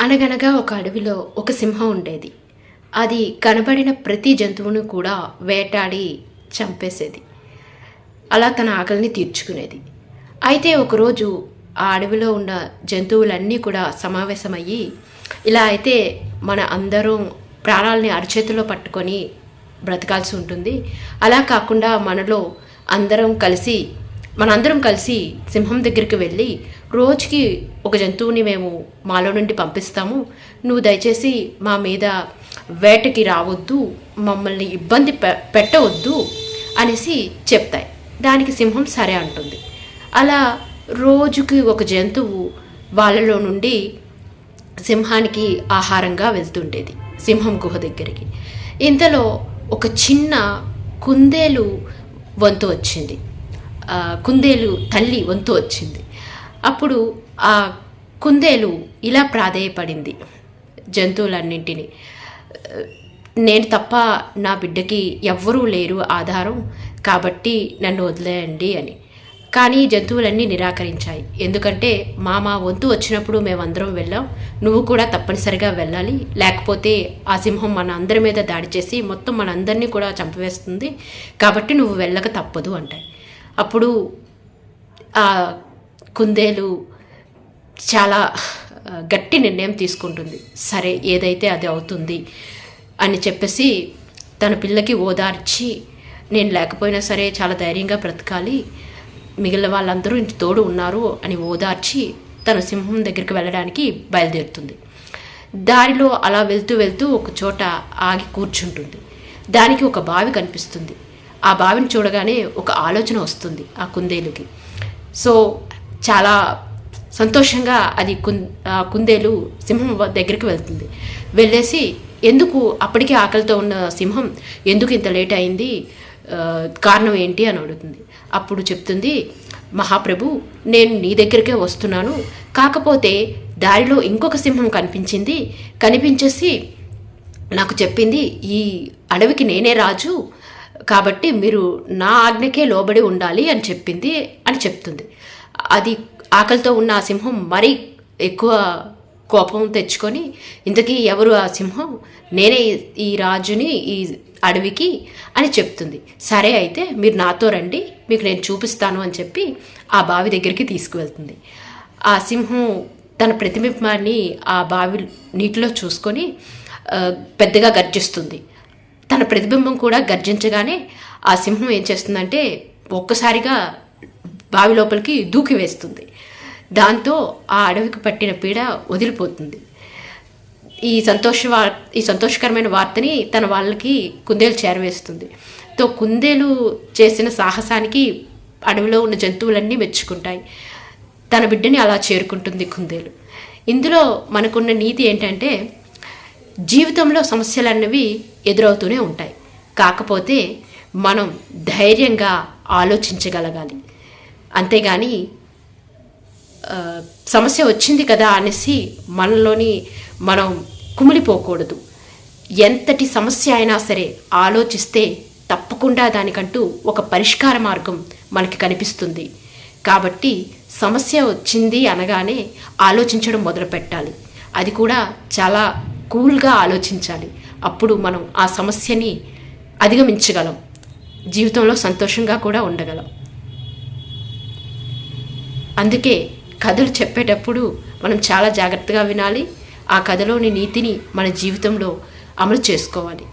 అనగనగా ఒక అడవిలో ఒక సింహం ఉండేది. అది కనబడిన ప్రతి జంతువును కూడా వేటాడి చంపేసేది. అలా తన ఆకలిని తీర్చుకునేది. అయితే ఒకరోజు ఆ అడవిలో ఉన్న జంతువులన్నీ కూడా సమావేశమయ్యి, ఇలా అయితే మన అందరం ప్రాణాలని అరచేతిలో పట్టుకొని బ్రతకాల్సి ఉంటుంది. అలా కాకుండా మనందరం కలిసి సింహం దగ్గరికి వెళ్ళి రోజుకి ఒక జంతువుని మేము మాలో నుండి పంపిస్తాము. నువ్వు దయచేసి మా మీద వేటకి రావద్దు, మమ్మల్ని ఇబ్బంది పెట్టవద్దు అనేసి చెప్తాయి. దానికి సింహం సరే అంటుంది. అలా రోజుకి ఒక జంతువు వాళ్ళలో నుండి సింహానికి ఆహారంగా వెళ్తుండేది సింహం గుహ దగ్గరికి. ఇంతలో ఒక చిన్న కుందేలు వంతు వచ్చింది. కుందేలు తల్లి వంతు వచ్చింది. అప్పుడు ఆ కుందేలు ఇలా ప్రాధేయపడింది జంతువులన్నింటినీ, నేను తప్ప నా బిడ్డకి ఎవ్వరూ లేరు ఆధారం, కాబట్టి నన్ను వదిలేయండి అని. కానీ జంతువులన్నీ నిరాకరించాయి. ఎందుకంటే మా వంతు వచ్చినప్పుడు మేమందరం వెళ్ళాం, నువ్వు కూడా తప్పనిసరిగా వెళ్ళాలి, లేకపోతే ఆ సింహం మన అందరి మీద దాడి చేసి మొత్తం మనందరినీ కూడా చంపివేస్తుంది, కాబట్టి నువ్వు వెళ్ళక తప్పదు అంటాయి. అప్పుడు ఆ కుందేలు చాలా గట్టి నిర్ణయం తీసుకుంటుంది. సరే, ఏదైతే అది అవుతుంది అని చెప్పేసి తన పిల్లకి ఓదార్చి, నేను లేకపోయినా సరే చాలా ధైర్యంగా బ్రతకాలి, మిగిలిన వాళ్ళందరూ ఇంటి తోడు ఉన్నారు అని ఓదార్చి తన సింహం దగ్గరికి వెళ్ళడానికి బయలుదేరుతుంది. దారిలో అలా వెళ్తూ వెళ్తూ ఒక చోట ఆగి కూర్చుంటుంది. దానికి ఒక బావి కనిపిస్తుంది. ఆ బావిని చూడగానే ఒక ఆలోచన వస్తుంది ఆ కుందేలుకి. సో చాలా సంతోషంగా అది కుందేలు సింహం దగ్గరికి వెళ్తుంది. వెళ్ళేసి అప్పటికే ఆకలితో ఉన్న సింహం ఎందుకు ఇంత లేట్ అయింది, కారణం ఏంటి అని అడుగుతుంది. అప్పుడు చెప్తుంది, మహాప్రభు, నేను నీ దగ్గరికే వస్తున్నాను, కాకపోతే దారిలో ఇంకొక సింహం కనిపించేసి నాకు చెప్పింది, ఈ అడవికి నేనే రాజు, కాబట్టి మీరు నా ఆజ్ఞకే లోబడి ఉండాలి అని చెప్తుంది. అది ఆకలితో ఉన్న ఆ సింహం మరీ ఎక్కువ కోపం తెచ్చుకొని, ఇంతకీ ఎవరు ఆ సింహం, నేనే ఈ రాజుని ఈ అడవికి అని చెప్తుంది. సరే, అయితే మీరు నాతో రండి, మీకు నేను చూపిస్తాను అని చెప్పి ఆ బావి దగ్గరికి తీసుకువెళ్తుంది. ఆ సింహం తన ప్రతిబింబాన్ని ఆ బావి నీటిలో చూసుకొని పెద్దగా గర్జిస్తుంది. తన ప్రతిబింబం కూడా గర్జించగానే ఆ సింహం ఏం చేస్తుందంటే ఒక్కసారిగా బావి లోపలికి దూకి వేస్తుంది. దాంతో ఆ అడవికి పట్టిన పీడ వదిలిపోతుంది. ఈ సంతోషకరమైన వార్తని తన వాళ్ళకి కుందేలు చేరవేస్తుంది. కుందేలు చేసిన సాహసానికి అడవిలో ఉన్న జంతువులన్నీ మెచ్చుకుంటాయి. తన బిడ్డని అలా చేరుకుంటుంది కుందేలు. ఇందులో మనకున్న నీతి ఏంటంటే, జీవితంలో సమస్యలన్నవి ఎదురవుతూనే ఉంటాయి, కాకపోతే మనం ధైర్యంగా ఆలోచించగలగాలి. అంతేగాని సమస్య వచ్చింది కదా అనేసి మనం కుమిలిపోకూడదు. ఎంతటి సమస్య అయినా సరే ఆలోచిస్తే తప్పకుండా దానికంటూ ఒక పరిష్కార మార్గం మనకి కనిపిస్తుంది. కాబట్టి సమస్య వచ్చింది అనగానే ఆలోచించడం మొదలుపెట్టాలి. అది కూడా చాలా కూల్గా ఆలోచించాలి. అప్పుడు మనం ఆ సమస్యని అధిగమించగలం, జీవితంలో సంతోషంగా కూడా ఉండగలం. అందుకే కథలు చెప్పేటప్పుడు మనం చాలా జాగ్రత్తగా వినాలి. ఆ కథలోని నీతిని మన జీవితంలో అమలు చేసుకోవాలి.